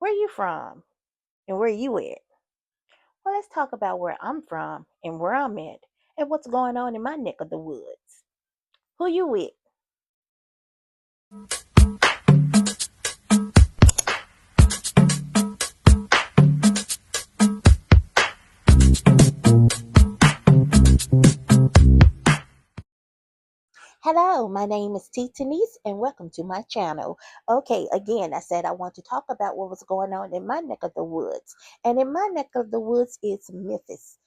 Where you from and where you at? Well, let's talk about where I'm from and where I'm at and what's going on in my neck of the woods. Who you with? Hello, my name is T.Teanice and welcome to my channel. Okay, again, I said I want to talk about what was going on in my neck of the woods. And in my neck of the woods is Memphis,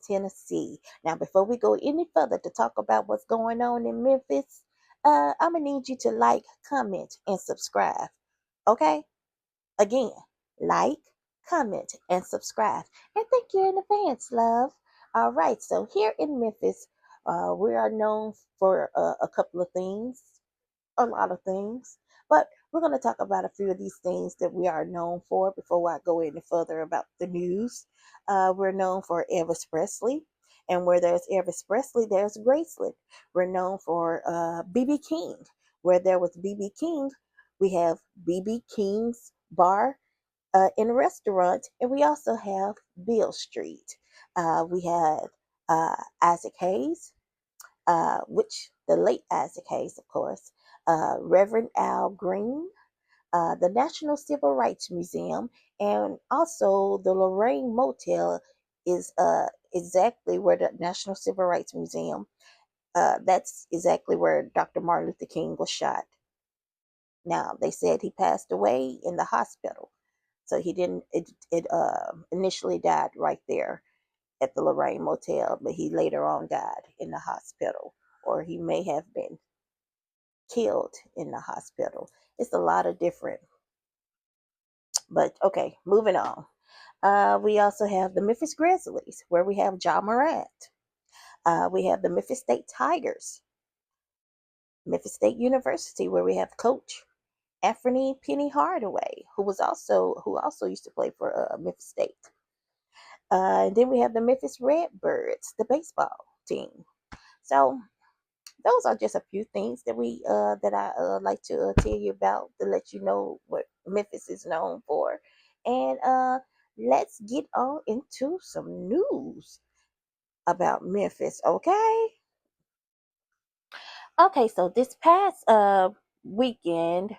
Tennessee. Now, before we go any further to talk about what's going on in Memphis, I'm going to need you to like, comment, and subscribe. Okay? Again, like, comment, and subscribe. And thank you in advance, love. All right, so here in Memphis, we are known for a couple of things, a lot of things, but we're going to talk about a few of these things that we are known for before I go any further about the news. We're known for Elvis Presley, and where there's Elvis Presley, there's Graceland. We're known for BB King. Where there was BB King, we have BB King's Bar in a restaurant, and we also have Bill Street. We had Isaac Hayes, which the late Isaac Hayes, of course, Reverend Al Green, the National Civil Rights Museum, and also the Lorraine Motel is exactly where the National Civil Rights Museum. That's exactly where Dr. Martin Luther King was shot. Now they said he passed away in the hospital. So he didn't. It initially died right there at the Lorraine Motel, but he later on died in the hospital, or he may have been killed in the hospital. It's a lot of different. But okay, moving on. We also have the Memphis Grizzlies, where we have John Morant. We have the Memphis State Tigers, Memphis State University, where we have Coach Anthony Penny Hardaway, who also used to play for Memphis State. And then we have the Memphis Redbirds, the baseball team. So those are just a few things that I like to tell you about to let you know what Memphis is known for. And let's get on into some news about Memphis, okay? Okay, so this past weekend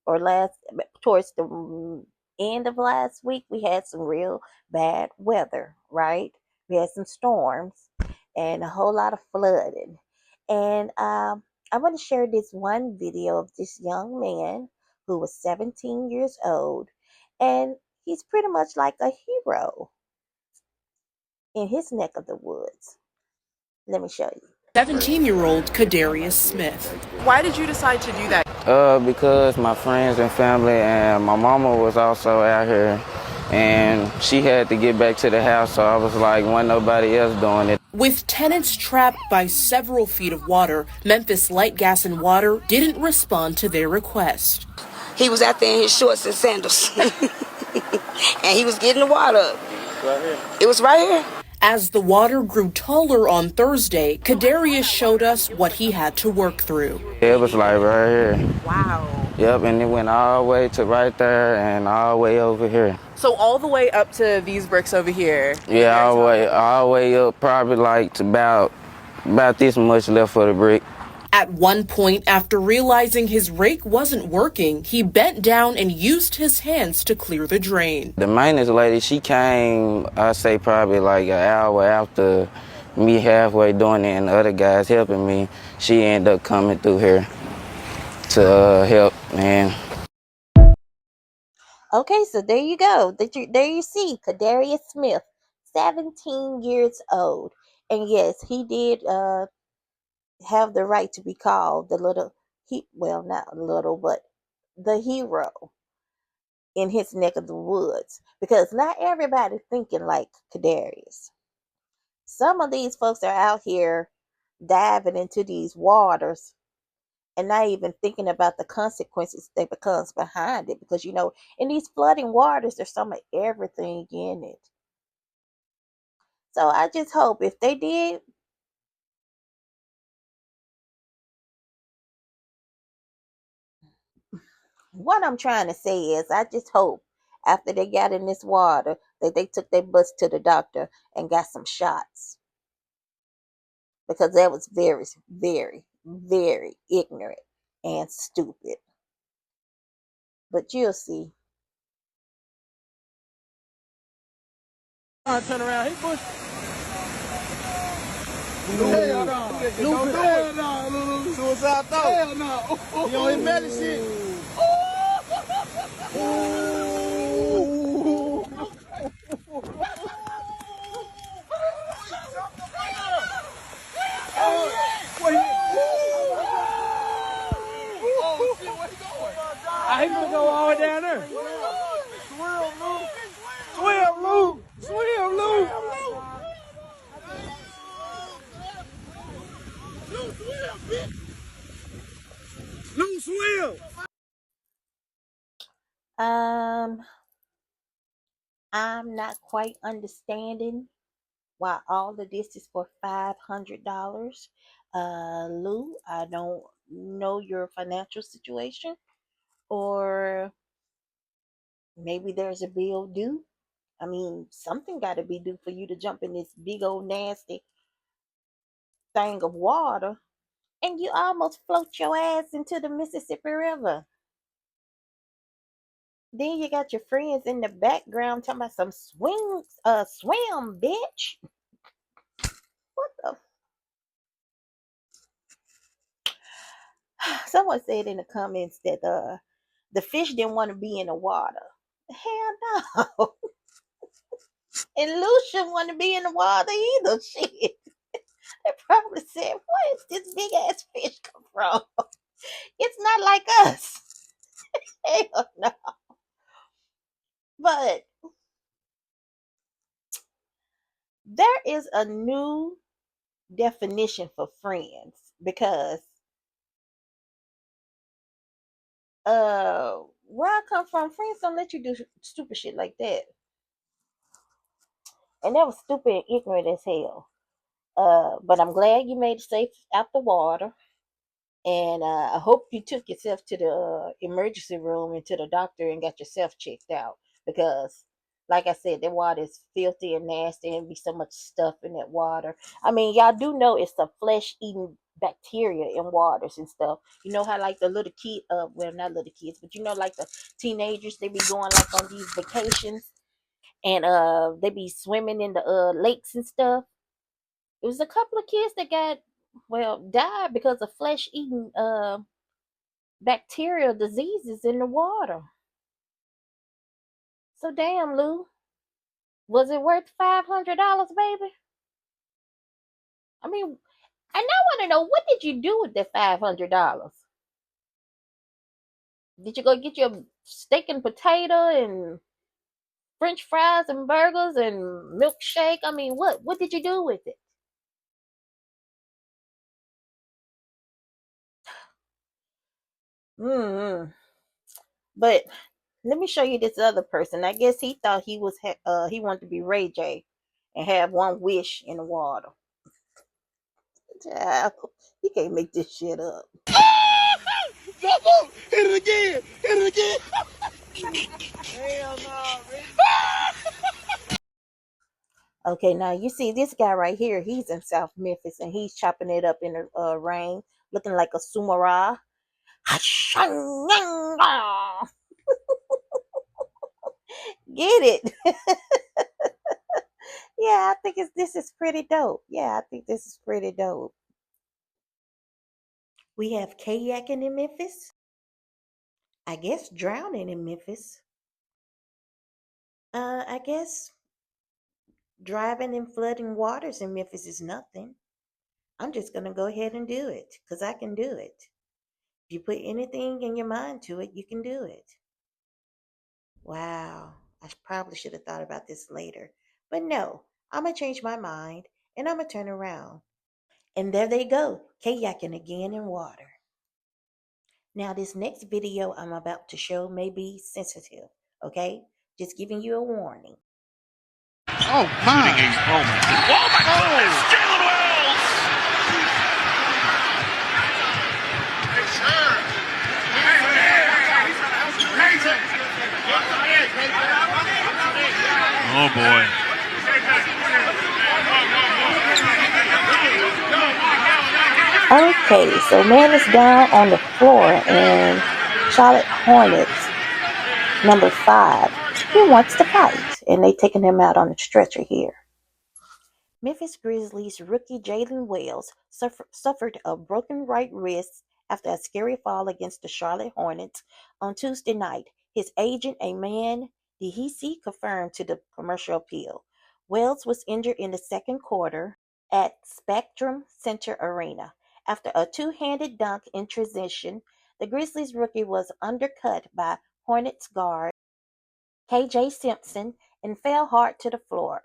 or last towards the end of last week, we had some real bad weather, right? We had some storms and a whole lot of flooding. And I want to share this one video of this young man who was 17 years old, and he's pretty much like a hero in his neck of the woods. Let me show you. 17-year-old Kadarius Smith. Why did you decide to do that? Because my friends and family and my mama was also out here, and she had to get back to the house, so I was like, wasn't nobody else doing it. With tenants trapped by several feet of water, Memphis Light, Gas, and Water didn't respond to their request. He was out there in his shorts and sandals, and he was getting the water up. Right here. It was right here. As the water grew taller on Thursday, Kadarius showed us what he had to work through. It was like right here. Wow. Yep, and it went all the way to right there and all the way over here. So all the way up to these bricks over here. Yeah, all the way up, probably like to about this much left for the brick. At one point, after realizing his rake wasn't working, he bent down and used his hands to clear the drain. The maintenance lady, she came, I say probably like an hour after me halfway doing it and the other guys helping me. She ended up coming through here to help, man. Okay, so there you go. There you see Kadarius Smith, 17 years old. And yes, he did have the right to be called the well, not little, but the hero in his neck of the woods, because not everybody thinking like Kadarius. Some of these folks are out here diving into these waters and not even thinking about the consequences that becomes behind it, because in these flooding waters there's some of everything in it. So I just hope if they did, what I'm trying to say is I just hope after they got in this water that they took their butts to the doctor and got some shots because that was very, very, very ignorant and stupid. But you'll see. Turn around. He pushed. Hell no. Don't do it. No, Lulu. Suicide thought. Hell no. He on his medicine. I ain't gonna go all the way down there. Swim, Lou. Swim, Lou. Lou, swim. I'm not quite understanding why all of this is for $500. Lou, I don't know your financial situation, or maybe there's a bill due. I mean, something got to be due for you to jump in this big old nasty thing of water, and you almost float your ass into the Mississippi River. Then you got your friends in the background talking about some swim, bitch. What the? Someone said in the comments that the fish didn't want to be in the water. Hell no. And Lou shouldn't want to be in the water either. Shit. They probably said, where is this big ass fish come from? It's not like us. Hell no. But there is a new definition for friends because where I come from, friends don't let you do stupid shit like that. And that was stupid and ignorant as hell. But I'm glad you made it safe out the water. And I hope you took yourself to the emergency room and to the doctor and got yourself checked out. Because, like I said, that water is filthy and nasty and be so much stuff in that water. I mean, y'all do know it's the flesh-eating bacteria in waters and stuff. You know how like the little kid, well, not little kids, but you know like the teenagers, they be going like on these vacations and they be swimming in the lakes and stuff. It was a couple of kids that died because of flesh eating bacterial diseases in the water. So damn, Lou, was it worth $500, baby? I mean, and I want to know, what did you do with that $500? Did you go get your steak and potato and French fries and burgers and milkshake? I mean, what did you do with it? Mm-hmm. But let me show you this other person. I guess he thought he wanted to be Ray J and have one wish in the water. Child, you can't make this shit up. Hit it again. Hit it again. Hell no, man. Okay, now you see this guy right here. He's in South Memphis and he's chopping it up in the rain, looking like a samurai. Get it? Yeah, I think this is pretty dope. Yeah, I think this is pretty dope. We have kayaking in Memphis. I guess drowning in Memphis. I guess driving in flooding waters in Memphis is nothing. I'm just gonna go ahead and do it because I can do it. If you put anything in your mind to it, you can do it. Wow, I probably should have thought about this later. But no, I'm gonna change my mind and I'm gonna turn around. And there they go, kayaking again in water. Now, this next video I'm about to show may be sensitive, okay? Just giving you a warning. Oh, my. Oh, my goodness. Jalen Wells. Yes, sir. Hey, Oh boy. Okay, so man is down on the floor and Charlotte Hornets number 5. He wants to fight and they taking him out on the stretcher here. Memphis Grizzlies rookie Jalen Wells suffered a broken right wrist after a scary fall against the Charlotte Hornets on Tuesday night. His agent, a man T.Teanice, confirmed to the commercial appeal. Wells was injured in the second quarter at Spectrum Center Arena. After a two-handed dunk in transition, the Grizzlies rookie was undercut by Hornets guard KJ Simpson and fell hard to the floor.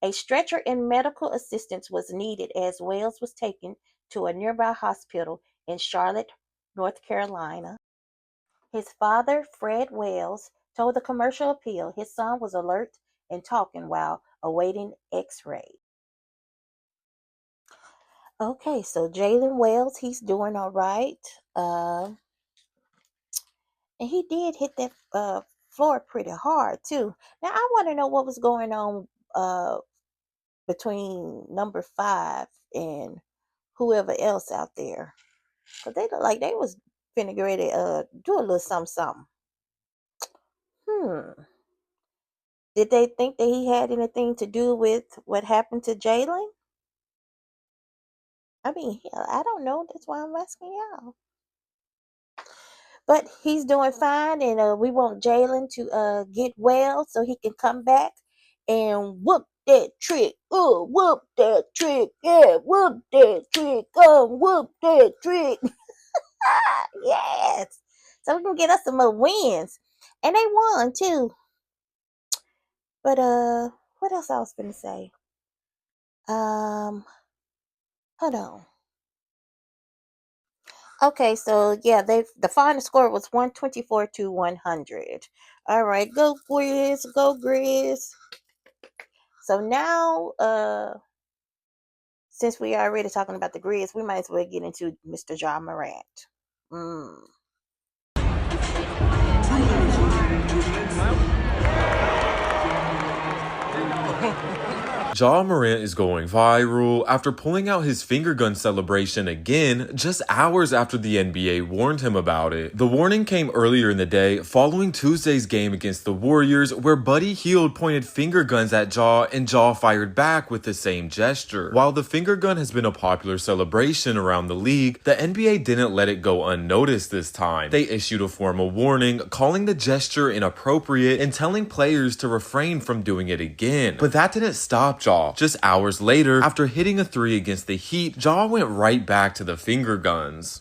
A stretcher and medical assistance was needed as Wells was taken to a nearby hospital in Charlotte, North Carolina. His father, Fred Wells, told the commercial appeal his son was alert and talking while awaiting x-ray. Okay, so Jalen Wells, he's doing all right. And he did hit that floor pretty hard too. Now I want to know what was going on between number 5 and whoever else out there. Cause they look like they was finna get ready do a little something something. Hmm. Did they think that he had anything to do with what happened to Jalen? I mean, hell, I don't know. That's why I'm asking y'all. But he's doing fine, and we want Jalen to get well so he can come back and whoop that trick. Oh, whoop that trick. Yeah, whoop that trick. Oh, whoop that trick. Yes. So we can get us some more wins. And they won too. But what else I was gonna say? Hold on. Okay, so yeah, the final score was 124 to 100. All right, go Grizz, go Grizz. So now since we are already talking about the Grizz, we might as well get into Mr. Ja Morant. Ja Morant is going viral after pulling out his finger gun celebration again just hours after the NBA warned him about it. The warning came earlier in the day following Tuesday's game against the Warriors where Buddy Hield pointed finger guns at Ja and Ja fired back with the same gesture. While the finger gun has been a popular celebration around the league, the NBA didn't let it go unnoticed this time. They issued a formal warning calling the gesture inappropriate and telling players to refrain from doing it again. But that didn't stop Ja. Just hours later, after hitting a 3 against the Heat, Ja went right back to the finger guns.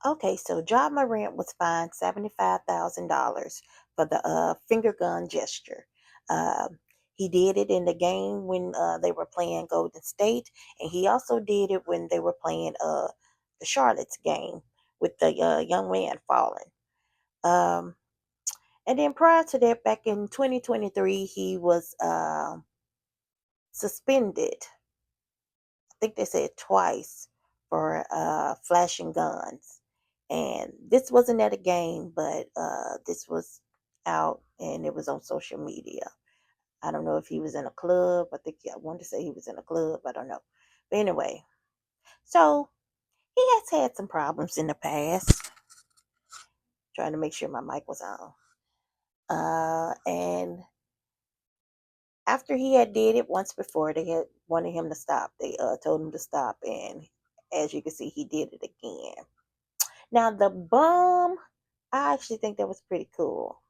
Okay, so Ja Morant was fined $75,000 for the finger gun gesture. He did it in the game when they were playing Golden State, and he also did it when they were playing the Charlotte's game with the young man falling. Um, and then prior to that, back in 2023, he was suspended. I think they said twice for flashing guns. And this wasn't at a game, but this was out and it was on social media. I don't know if he was in a club. I wanted to say he was in a club. I don't know. But anyway, so he has had some problems in the past. Trying to make sure my mic was on. And after he had did it once before, they had wanted him to stop. They told him to stop, and as you can see, he did it again. Now the bum, I actually think that was pretty cool.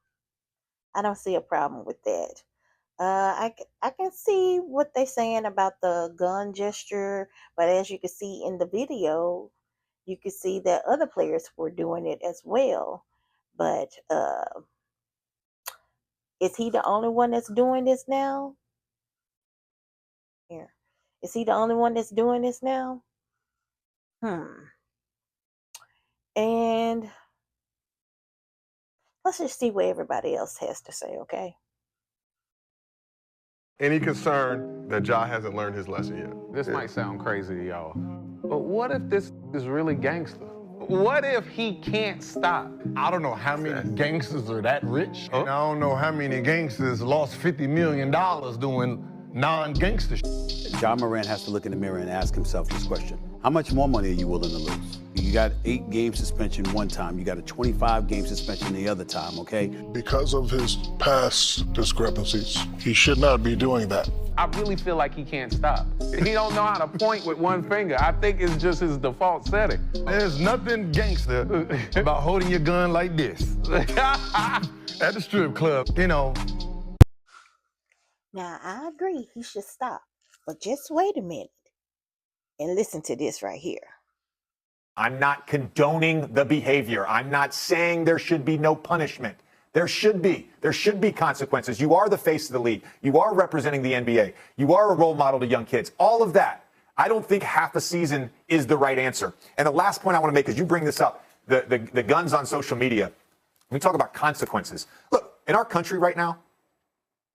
I don't see a problem with that. I can see what they're saying about the gun gesture, but as you can see in the video, you can see that other players were doing it as well. But is he the only one that's doing this now? Here. Is he the only one that's doing this now? And let's just see what everybody else has to say, okay? Any concern that Ja hasn't learned his lesson yet? This might sound crazy to y'all, but what if this is really gangster? What if he can't stop? I don't know how many gangsters are that rich. And I don't know how many gangsters lost $50 million doing non-gangster shit. Ja Morant has to look in the mirror and ask himself this question. How much more money are you willing to lose? You got 8-game suspension one time. You got a 25-game suspension the other time, okay? Because of his past discrepancies, he should not be doing that. I really feel like he can't stop. He don't know how to point with one finger. I think it's just his default setting. There's nothing gangster about holding your gun like this at the strip club, you know. Now, I agree he should stop. But just wait a minute and listen to this right here. I'm not condoning the behavior. I'm not saying there should be no punishment. There should be. There should be consequences. You are the face of the league. You are representing the NBA. You are a role model to young kids. All of that. I don't think half a season is the right answer. And the last point I want to make is you bring this up, the guns on social media. We talk about consequences. Look, in our country right now,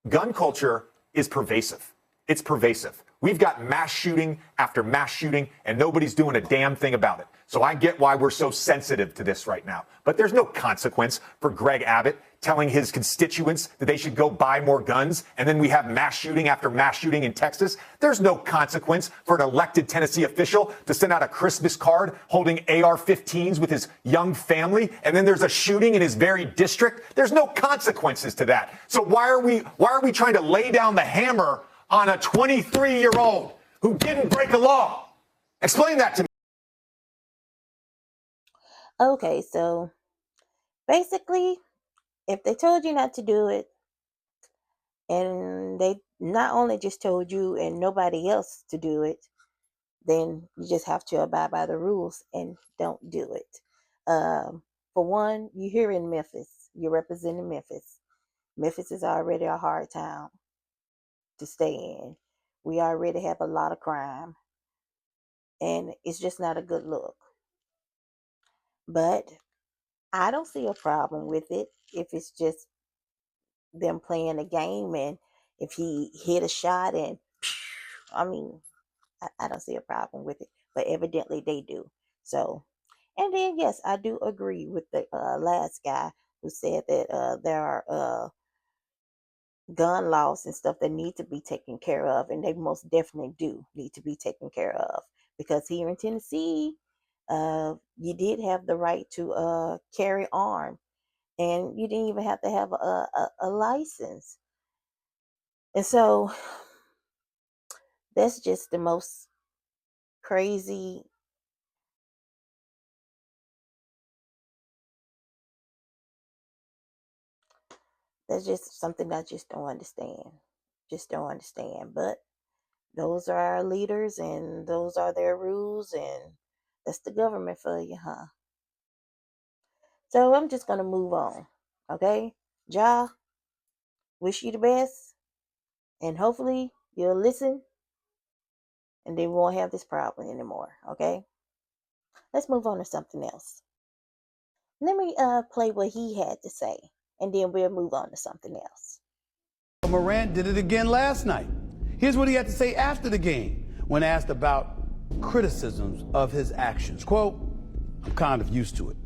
gun culture is pervasive. It's pervasive. We've got mass shooting after mass shooting, and nobody's doing a damn thing about it. So I get why we're so sensitive to this right now. But there's no consequence for Greg Abbott telling his constituents that they should go buy more guns, and then we have mass shooting after mass shooting in Texas. There's no consequence for an elected Tennessee official to send out a Christmas card holding AR-15s with his young family, and then there's a shooting in his very district. There's no consequences to that. So why are we trying to lay down the hammer on a 23-year-old who didn't break a law? Explain that to me. Okay, so basically, if they told you not to do it, and they not only just told you and nobody else to do it, then you just have to abide by the rules and don't do it. For one, you're here in Memphis. You're representing Memphis. Memphis is already a hard town to stay in. We already have a lot of crime, and it's just not a good look. But I don't see a problem with it if it's just them playing a game, and if he hit a shot and I mean, I don't see a problem with it, but evidently they do. So, and then yes, I do agree with the last guy who said that there are gun laws and stuff that need to be taken care of, and they most definitely do need to be taken care of, because here in Tennessee, you did have the right to carry arm, and you didn't even have to have a license. And so that's just the most crazy. That's just something I just don't understand. Just don't understand. But those are our leaders, and those are their rules, and that's the government for you, huh? So I'm just gonna move on. Okay? Ja, wish you the best, and hopefully you'll listen, and they won't have this problem anymore. Okay? Let's move on to something else. Let me play what he had to say, and then we'll move on to something else. Morant did it again last night. Here's what he had to say after the game when asked about criticisms of his actions. Quote, "I'm kind of used to it.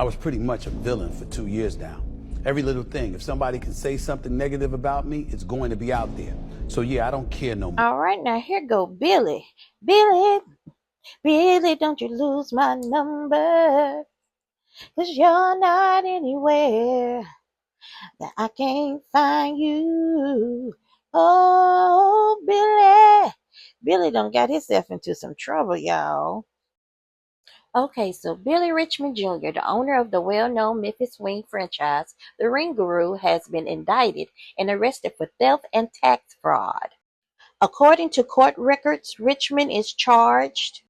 I was pretty much a villain for 2 years now. Every little thing, if somebody can say something negative about me, it's going to be out there. So yeah, I don't care no more." All right, now here go Billy. Billy, Billy, don't you lose my number, 'cause you're not anywhere that I can't find you. Oh, Billy. Billy done got himself into some trouble, y'all. Okay, so Billy Richmond Jr., the owner of the well-known Memphis Wing franchise, the Ring Guru, has been indicted and arrested for theft and tax fraud. According to court records, Richmond is charged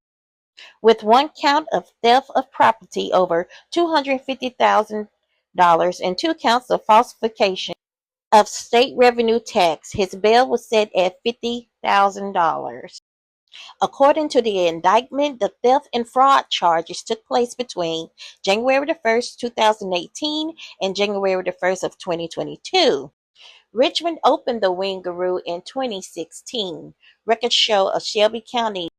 with one count of theft of property over $250,000 and 2 counts of falsification of state revenue tax. His bail was set at $50,000. According to the indictment, the theft and fraud charges took place between January the 1st, 2018 and January the 1st of 2022. Richmond opened the Wing Guru in 2016. Records show a Shelby County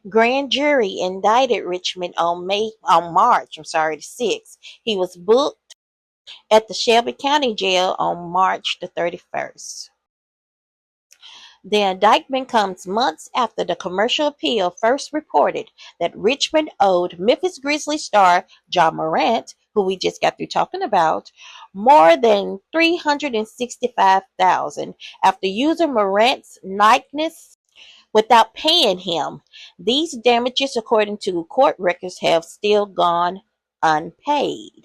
Grand jury indicted Richmond on March, the 6th. He was booked at the Shelby County Jail on March the 31st. The indictment comes months after the commercial appeal first reported that Richmond owed Memphis Grizzlies star Ja Morant, who we just got through talking about, more than $365,000 after using Morant's likeness without paying him. These damages, according to court records, have still gone unpaid.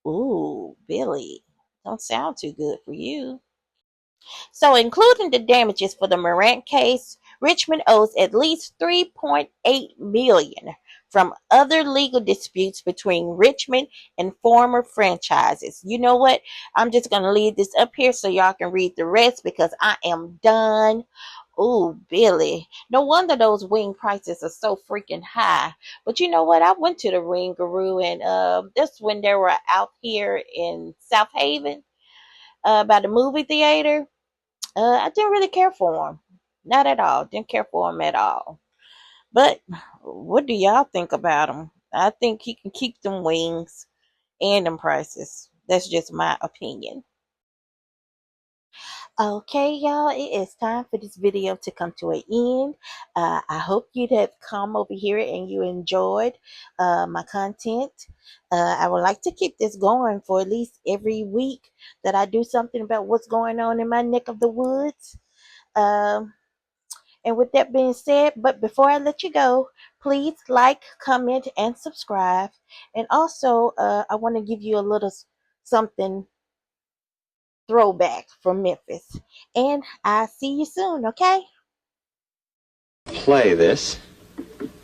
Ooh, Billy, don't sound too good for you. So, including the damages for the Morant case, Richmond owes at least $3.8 million from other legal disputes between Richmond and former franchises. You know what? I'm just going to leave this up here so y'all can read the rest because I am done. Ooh, Billy. No wonder those wing prices are so freaking high. But you know what? I went to the Ringaroo and that's when they were out here in South Haven by the movie theater. I didn't really care for him. Not at all. Didn't care for him at all. But what do y'all think about him? I think he can keep them wings and them prices. That's just my opinion. Okay, y'all, it is time for this video to come to an end. I hope you'd have come over here and you enjoyed my content. I would like to keep this going for at least every week that I do something about what's going on in my neck of the woods. Um, and with that being said, but before I let you go, please like, comment, and subscribe. And also, I want to give you a little something throwback from Memphis. And I'll see you soon, okay? Play this,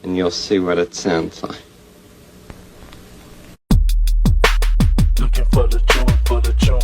and you'll see what it sounds like. Looking for the joint, for the joint.